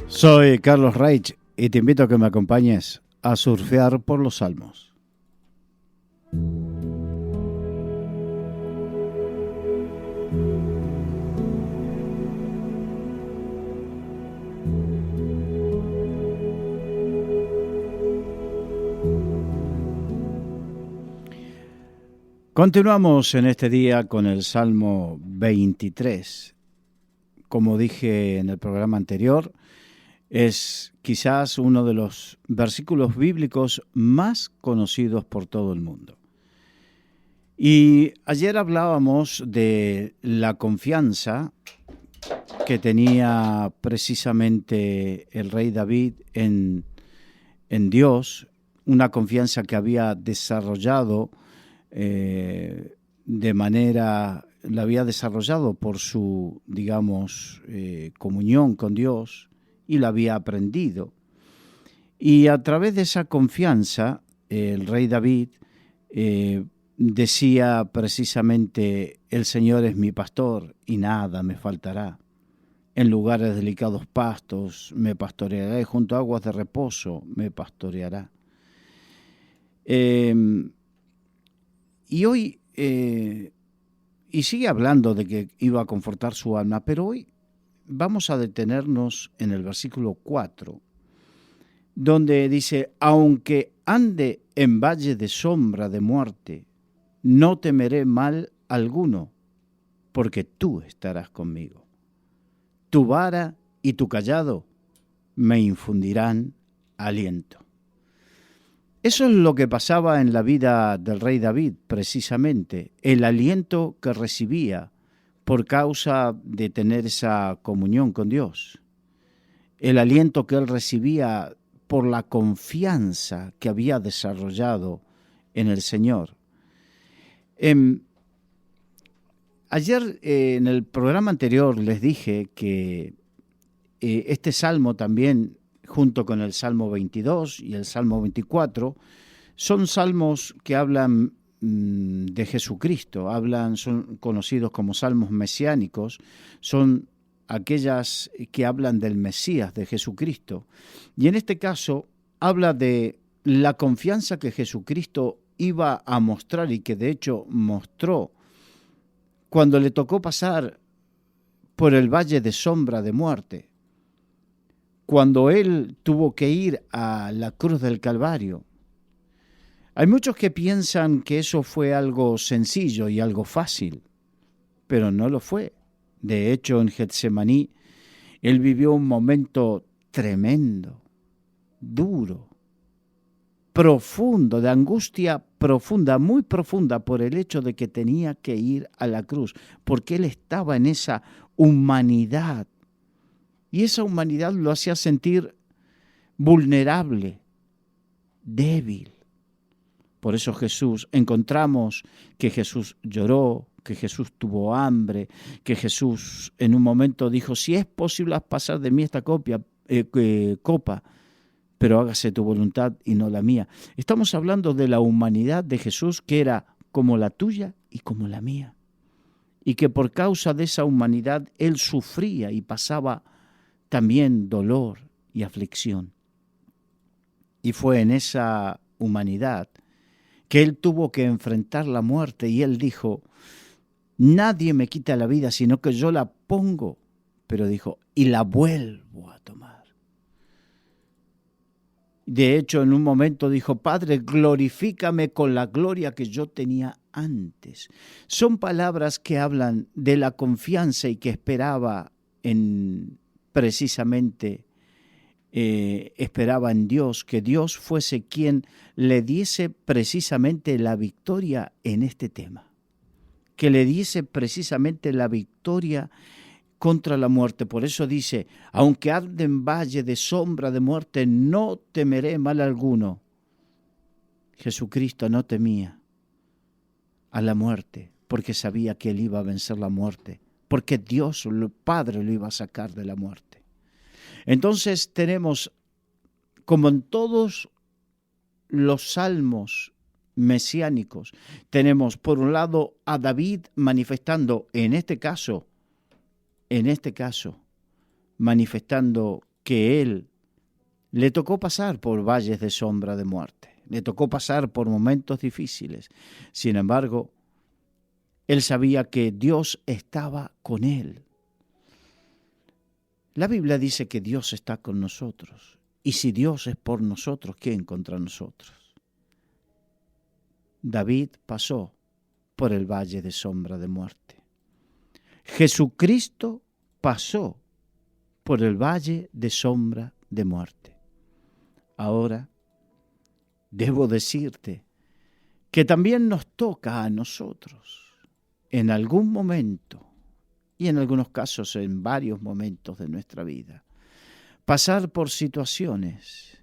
Soy Carlos Reich y te invito a que me acompañes a surfear por los salmos. Continuamos en este día con el Salmo 23. Como dije en el programa anterior, es quizás uno de los versículos bíblicos más conocidos por todo el mundo. Y ayer hablábamos de la confianza que tenía precisamente el rey David en Dios, una confianza que había desarrollado la había desarrollado por su, comunión con Dios, y la había aprendido. Y a través de esa confianza, el rey David decía precisamente: el Señor es mi pastor y nada me faltará. En lugares delicados pastos me pastoreará, y junto a aguas de reposo me pastoreará. Y hoy, y sigue hablando de que iba a confortar su alma, pero hoy vamos a detenernos en el versículo 4, donde dice: aunque ande en valle de sombra de muerte, no temeré mal alguno, porque tú estarás conmigo. Tu vara y tu cayado me infundirán aliento. Eso es lo que pasaba en la vida del rey David, precisamente, el aliento que recibía por causa de tener esa comunión con Dios, el aliento que él recibía por la confianza que había desarrollado en el Señor. Ayer en el programa anterior les dije que este salmo también, junto con el Salmo 22 y el Salmo 24, son salmos que hablan de Jesucristo, son conocidos como salmos mesiánicos, son aquellas que hablan del Mesías, de Jesucristo. Y en este caso habla de la confianza que Jesucristo iba a mostrar, y que de hecho mostró cuando le tocó pasar por el valle de sombra de muerte, cuando él tuvo que ir a la cruz del Calvario. Hay muchos que piensan que eso fue algo sencillo y algo fácil, pero no lo fue. De hecho, en Getsemaní, él vivió un momento tremendo, duro, profundo, de angustia profunda, muy profunda, por el hecho de que tenía que ir a la cruz, porque él estaba en esa humanidad. Y esa humanidad lo hacía sentir vulnerable, débil. Por eso encontramos que Jesús lloró, que Jesús tuvo hambre, que Jesús en un momento dijo: si es posible pasar de mí esta copa, pero hágase tu voluntad y no la mía. Estamos hablando de la humanidad de Jesús, que era como la tuya y como la mía. Y que por causa de esa humanidad él sufría y pasaba también dolor y aflicción. Y fue en esa humanidad que él tuvo que enfrentar la muerte, y él dijo: nadie me quita la vida, sino que yo la pongo, pero dijo, y la vuelvo a tomar. De hecho, en un momento dijo: Padre, glorifícame con la gloria que yo tenía antes. Son palabras que hablan de la confianza y que esperaba esperaba en Dios, que Dios fuese quien le diese precisamente la victoria en este tema, que le diese precisamente la victoria contra la muerte. Por eso dice: aunque ande en valle de sombra de muerte, no temeré mal alguno. Jesucristo no temía a la muerte, porque sabía que él iba a vencer la muerte, porque Dios, el Padre, lo iba a sacar de la muerte. Entonces tenemos, como en todos los salmos mesiánicos, tenemos por un lado a David manifestando, en este caso, manifestando que él le tocó pasar por valles de sombra de muerte, le tocó pasar por momentos difíciles. Sin embargo, él sabía que Dios estaba con él. La Biblia dice que Dios está con nosotros. Y si Dios es por nosotros, ¿quién contra nosotros? David pasó por el valle de sombra de muerte. Jesucristo pasó por el valle de sombra de muerte. Ahora, debo decirte que también nos toca a nosotros, en algún momento, y en algunos casos en varios momentos de nuestra vida, pasar por situaciones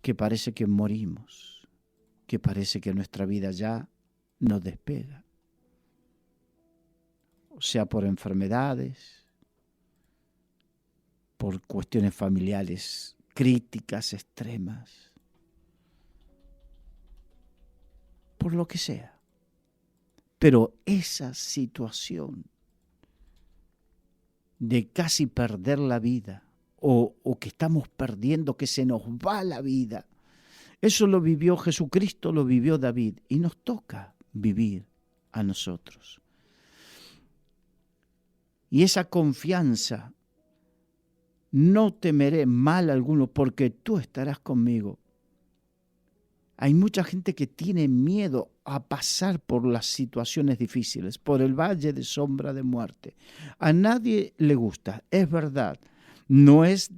que parece que morimos, que parece que nuestra vida ya no despega, o sea por enfermedades, por cuestiones familiares críticas, extremas, por lo que sea. Pero esa situación de casi perder la vida o que estamos perdiendo, que se nos va la vida, eso lo vivió Jesucristo, lo vivió David y nos toca vivir a nosotros. Y esa confianza, no temeré mal alguno porque tú estarás conmigo. Hay mucha gente que tiene miedo a pasar por las situaciones difíciles, por el valle de sombra de muerte. A nadie le gusta, es verdad. No es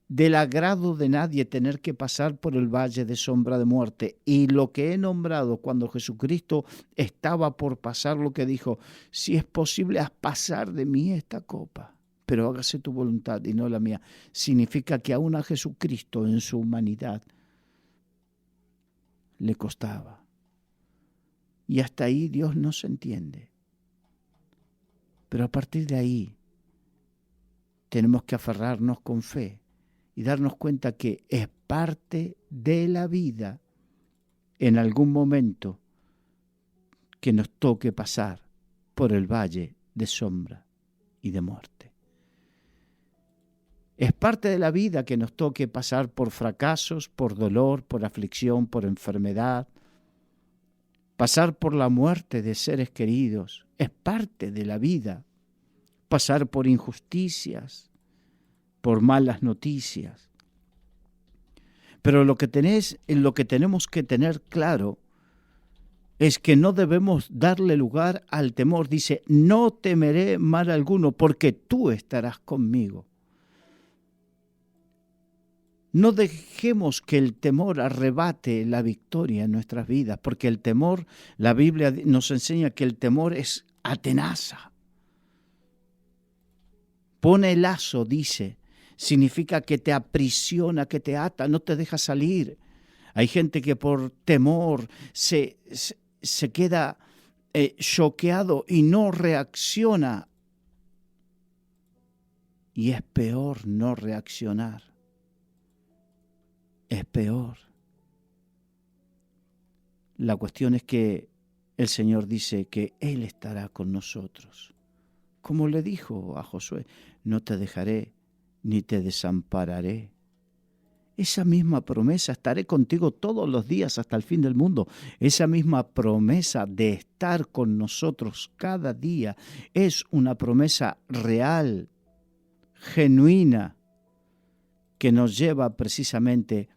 del agrado de nadie tener que pasar por el valle de sombra de muerte. Y lo que he nombrado cuando Jesucristo estaba por pasar, lo que dijo, si es posible, haz pasar de mí esta copa, pero hágase tu voluntad y no la mía. Significa que aún a Jesucristo en su humanidad le costaba. Y hasta ahí Dios no se entiende. Pero a partir de ahí tenemos que aferrarnos con fe y darnos cuenta que es parte de la vida en algún momento que nos toque pasar por el valle de sombra y de muerte. Es parte de la vida que nos toque pasar por fracasos, por dolor, por aflicción, por enfermedad, pasar por la muerte de seres queridos. Es parte de la vida. Pasar por injusticias, por malas noticias. Pero lo que tenemos que tener claro es que no debemos darle lugar al temor. Dice, no temeré mal alguno porque tú estarás conmigo. No dejemos que el temor arrebate la victoria en nuestras vidas, porque el temor, la Biblia nos enseña que el temor es atenaza. Pone lazo, dice, significa que te aprisiona, que te ata, no te deja salir. Hay gente que por temor se queda choqueado y no reacciona. Y es peor no reaccionar. Es peor. La cuestión es que el Señor dice que Él estará con nosotros. Como le dijo a Josué, no te dejaré ni te desampararé. Esa misma promesa, estaré contigo todos los días hasta el fin del mundo. Esa misma promesa de estar con nosotros cada día es una promesa real, genuina, que nos lleva precisamente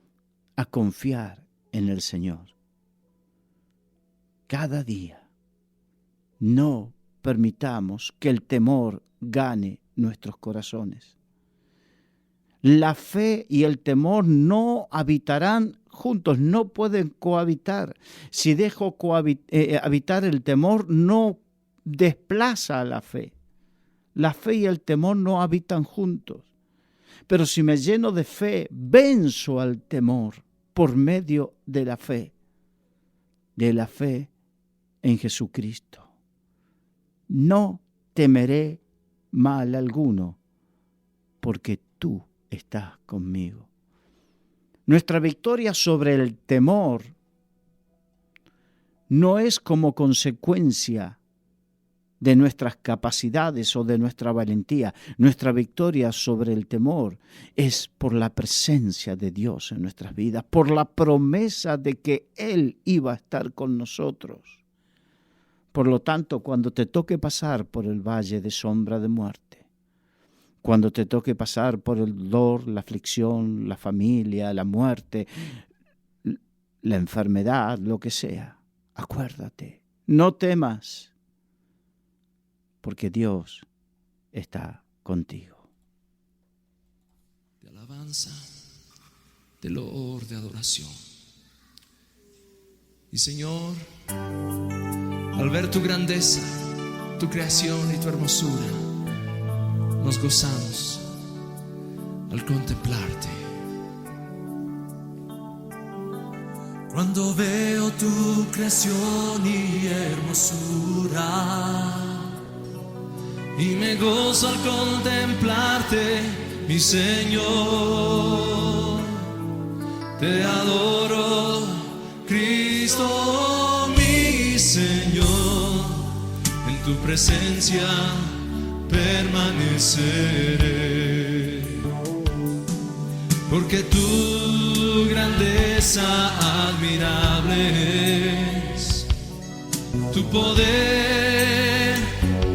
a confiar en el Señor. Cada día. No permitamos que el temor gane nuestros corazones. La fe y el temor no habitarán juntos, no pueden cohabitar. Si dejo habitar el temor, no desplaza a la fe. La fe y el temor no habitan juntos. Pero si me lleno de fe, venzo al temor por medio de la fe en Jesucristo. No temeré mal alguno, porque tú estás conmigo. Nuestra victoria sobre el temor no es como consecuencia de nuestras capacidades o de nuestra valentía. Nuestra victoria sobre el temor es por la presencia de Dios en nuestras vidas, por la promesa de que Él iba a estar con nosotros. Por lo tanto, cuando te toque pasar por el valle de sombra de muerte, cuando te toque pasar por el dolor, la aflicción, la familia, la muerte, la enfermedad, lo que sea, acuérdate, no temas, porque Dios está contigo. De alabanza, de loor, de adoración. Y Señor, al ver tu grandeza, tu creación y tu hermosura, nos gozamos al contemplarte. Cuando veo tu creación y hermosura, y me gozo al contemplarte, mi Señor. Te adoro, Cristo, mi Señor. En tu presencia permaneceré, porque tu grandeza admirable es, tu poder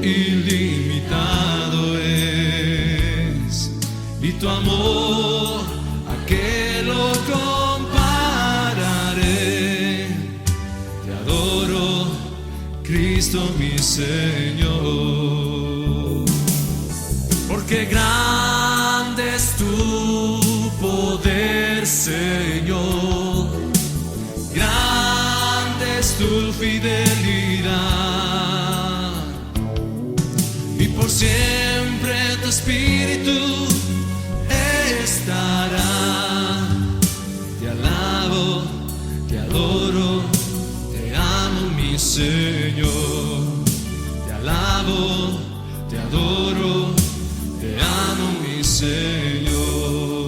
ilimitado es, y tu amor, ¿a qué lo compararé? Te adoro, Cristo mi Señor, porque grande es tu poder, Señor, grande es tu fidelidad. Por siempre tu espíritu estará. Te alabo, te adoro, te amo, mi Señor. Te alabo, te adoro, te amo, mi Señor.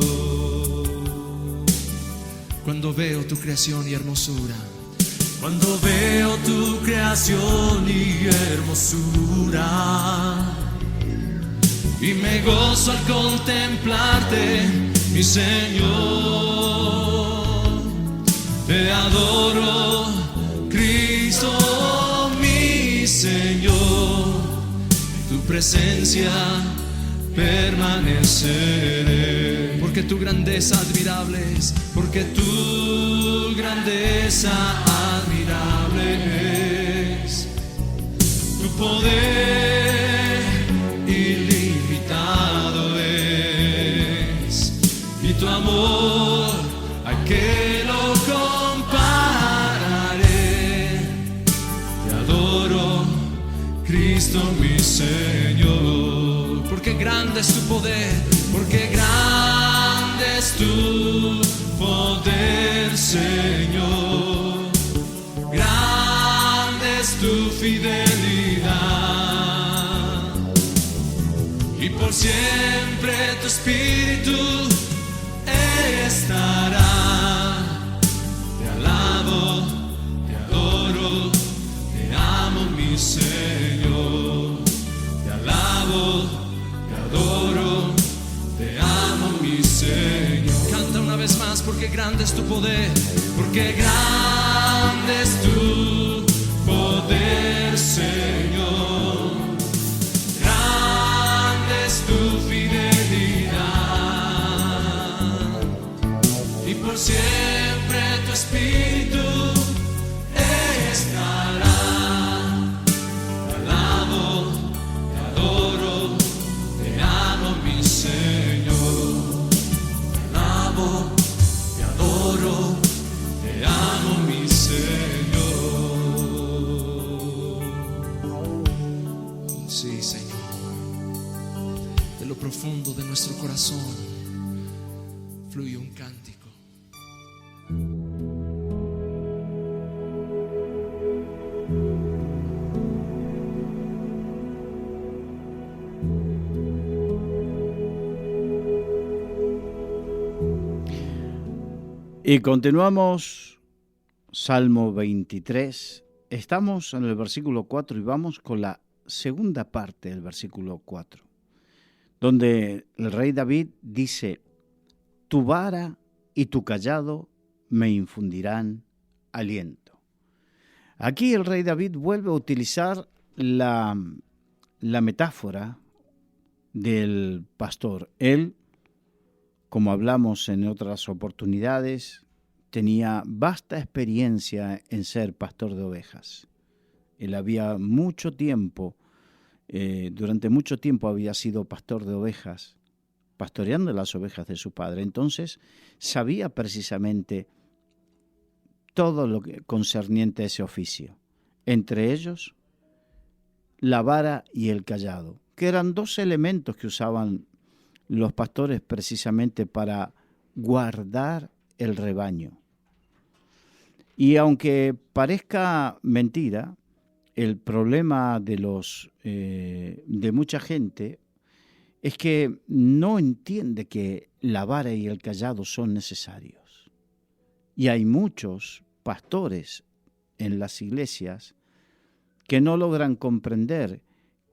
Cuando veo tu creación y hermosura, cuando veo tu creación y hermosura, y me gozo al contemplarte, mi Señor. Te adoro, Cristo, mi Señor. En tu presencia permaneceré, porque tu grandeza admirable es, porque tu grandeza admirable es, tu poder ilimitado es, y tu amor, ¿a qué lo compararé? Te adoro, Cristo mi Señor, porque grande es tu poder, porque grande es tu poder, Señor, grande es tu fidelidad, y por siempre tu espíritu estará. Te alabo, te adoro, te amo, mi Señor. Te alabo, te adoro, te amo, mi Señor. Canta una vez más, porque grande es tu poder, porque grande es tu poder, Señor, grande es tu fidelidad, y por siempre tu espíritu estará. Te alabo, te adoro, te amo, mi Señor. Te alabo, te adoro, te amo, mi Señor. sí, Señor. De lo profundo de nuestro corazón fluye un cántico. Y continuamos, Salmo 23. Estamos en el versículo 4 y vamos con la segunda parte del versículo 4, donde el rey David dice: tu vara y tu cayado me infundirán aliento. Aquí el rey David vuelve a utilizar la metáfora del pastor. Él, como hablamos en otras oportunidades, tenía vasta experiencia en ser pastor de ovejas. Él había durante mucho tiempo había sido pastor de ovejas, pastoreando las ovejas de su padre. Entonces sabía precisamente todo lo que concerniente a ese oficio, entre ellos la vara y el cayado, que eran dos elementos que usaban los pastores precisamente para guardar el rebaño. Y aunque parezca mentira, el problema de mucha gente es que no entiende que la vara y el cayado son necesarios. Y hay muchos pastores en las iglesias que no logran comprender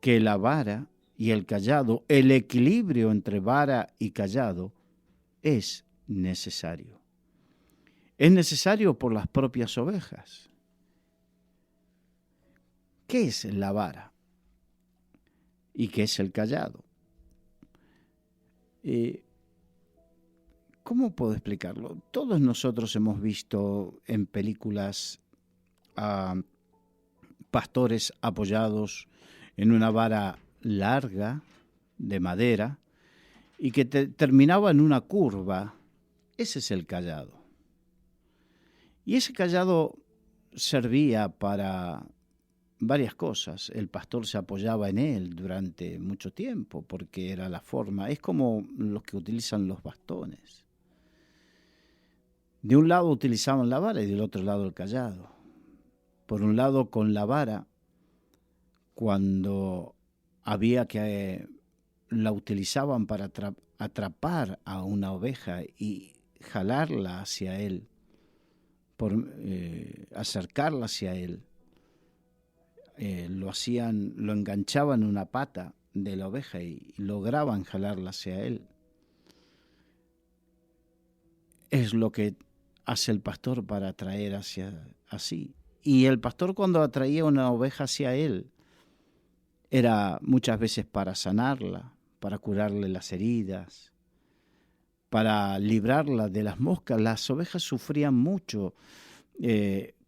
que la vara y el cayado, el equilibrio entre vara y cayado, es necesario. Es necesario por las propias ovejas. ¿Qué es la vara? ¿Y qué es el cayado? ¿Cómo puedo explicarlo? Todos nosotros hemos visto en películas a pastores apoyados en una vara larga de madera y que terminaba en una curva. Ese es el cayado. Y ese cayado servía para varias cosas. El pastor se apoyaba en él durante mucho tiempo porque era la forma. Es como los que utilizan los bastones. De un lado utilizaban la vara y del otro lado el cayado. Por un lado, con la vara, cuando había que la utilizaban para atrapar a una oveja y jalarla hacia él, acercarla hacia él, lo enganchaban en una pata de la oveja y lograban jalarla hacia él. Es lo que hace el pastor para atraer así. Y el pastor, cuando atraía una oveja hacia él, era muchas veces para sanarla, para curarle las heridas, para librarla de las moscas. Las ovejas sufrían mucho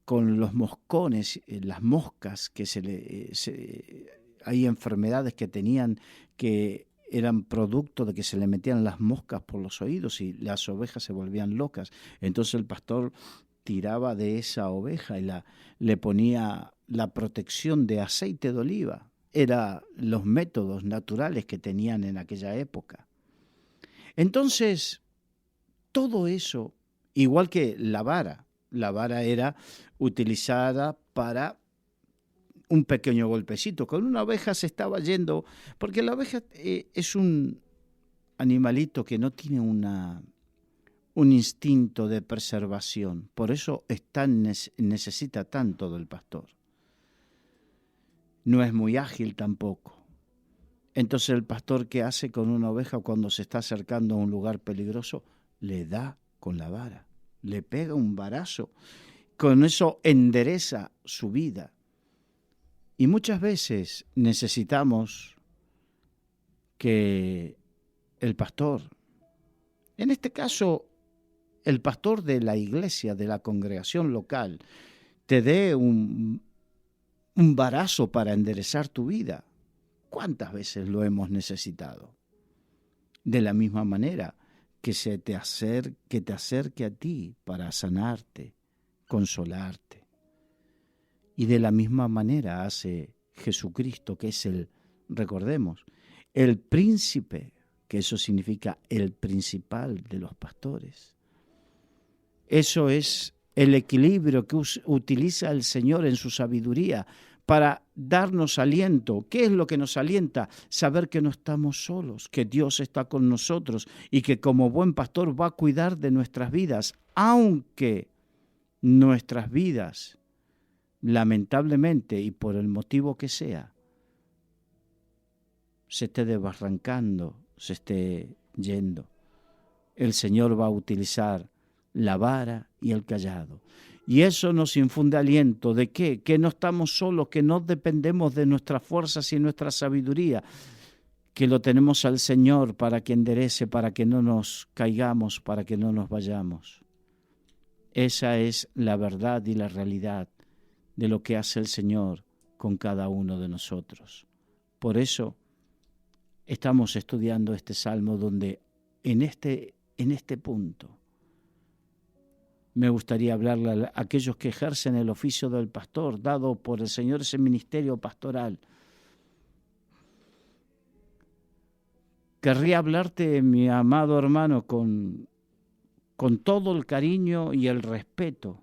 con los moscones, las moscas, hay enfermedades que tenían que eran producto de que se le metían las moscas por los oídos y las ovejas se volvían locas. Entonces el pastor tiraba de esa oveja y le ponía la protección de aceite de oliva. Eran los métodos naturales que tenían en aquella época. Entonces, todo eso, igual que la vara era utilizada para un pequeño golpecito. Con una oveja se estaba yendo, porque la oveja es un animalito que no tiene un instinto de preservación. Por eso necesita tanto del pastor. No es muy ágil tampoco. Entonces el pastor, ¿qué hace con una oveja cuando se está acercando a un lugar peligroso? Le da con la vara, le pega un varazo. Con eso endereza su vida. Y muchas veces necesitamos que el pastor, en este caso el pastor de la iglesia, de la congregación local, te dé un varazo para enderezar tu vida. ¿Cuántas veces lo hemos necesitado? De la misma manera que te acerque a ti para sanarte, consolarte. Y de la misma manera hace Jesucristo, que es recordemos, el príncipe, que eso significa el principal de los pastores. Eso es el equilibrio que utiliza el Señor en su sabiduría para darnos aliento. ¿Qué es lo que nos alienta? Saber que no estamos solos, que Dios está con nosotros y que como buen pastor va a cuidar de nuestras vidas, aunque nuestras vidas, lamentablemente y por el motivo que sea, se esté desbarrancando, se esté yendo, el Señor va a utilizar la vara y el cayado. Y eso nos infunde aliento de ¿qué? Que no estamos solos, que no dependemos de nuestras fuerzas y nuestra sabiduría, que lo tenemos al Señor para que enderece, para que no nos caigamos, para que no nos vayamos. Esa es la verdad y la realidad de lo que hace el Señor con cada uno de nosotros. Por eso estamos estudiando este salmo donde en este punto me gustaría hablarle a aquellos que ejercen el oficio del pastor, dado por el Señor ese ministerio pastoral. Querría hablarte, mi amado hermano, con todo el cariño y el respeto,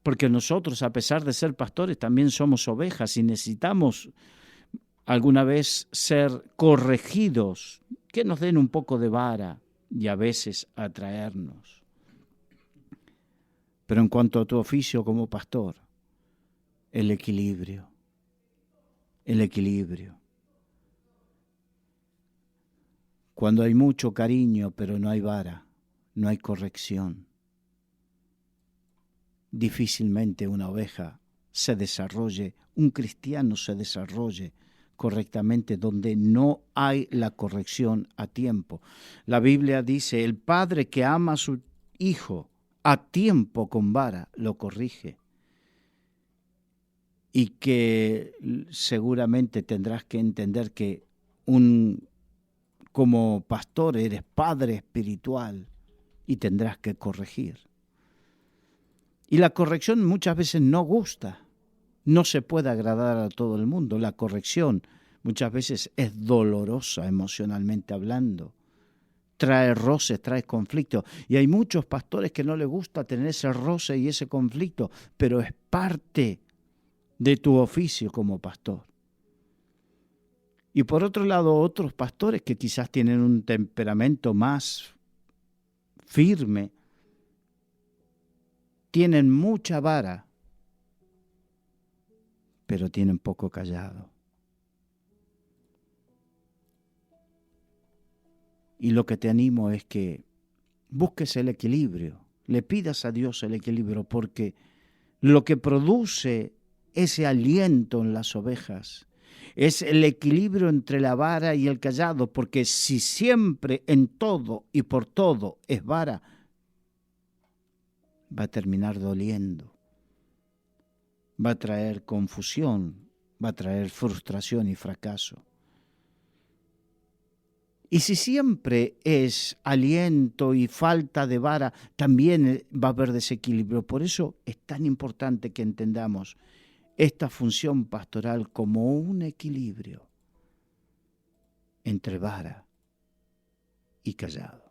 porque nosotros, a pesar de ser pastores, también somos ovejas y necesitamos alguna vez ser corregidos, que nos den un poco de vara y a veces atraernos. Pero en cuanto a tu oficio como pastor, el equilibrio. Cuando hay mucho cariño, pero no hay vara, no hay corrección, difícilmente una oveja se desarrolle, un cristiano se desarrolle correctamente donde no hay la corrección a tiempo. La Biblia dice, el padre que ama a su hijo a tiempo con vara lo corrige. Y que seguramente tendrás que entender que como pastor eres padre espiritual y tendrás que corregir. Y la corrección muchas veces no gusta, no se puede agradar a todo el mundo. La corrección muchas veces es dolorosa emocionalmente hablando, trae roces, trae conflictos. Y hay muchos pastores que no les gusta tener ese roce y ese conflicto, pero es parte de tu oficio como pastor. Y por otro lado, otros pastores que quizás tienen un temperamento más firme, tienen mucha vara, pero tienen poco callado. Y lo que te animo es que busques el equilibrio, le pidas a Dios el equilibrio, porque lo que produce ese aliento en las ovejas es el equilibrio entre la vara y el cayado, porque si siempre en todo y por todo es vara, va a terminar doliendo, va a traer confusión, va a traer frustración y fracaso. Y si siempre es aliento y falta de vara, también va a haber desequilibrio. Por eso es tan importante que entendamos esta función pastoral como un equilibrio entre vara y callado.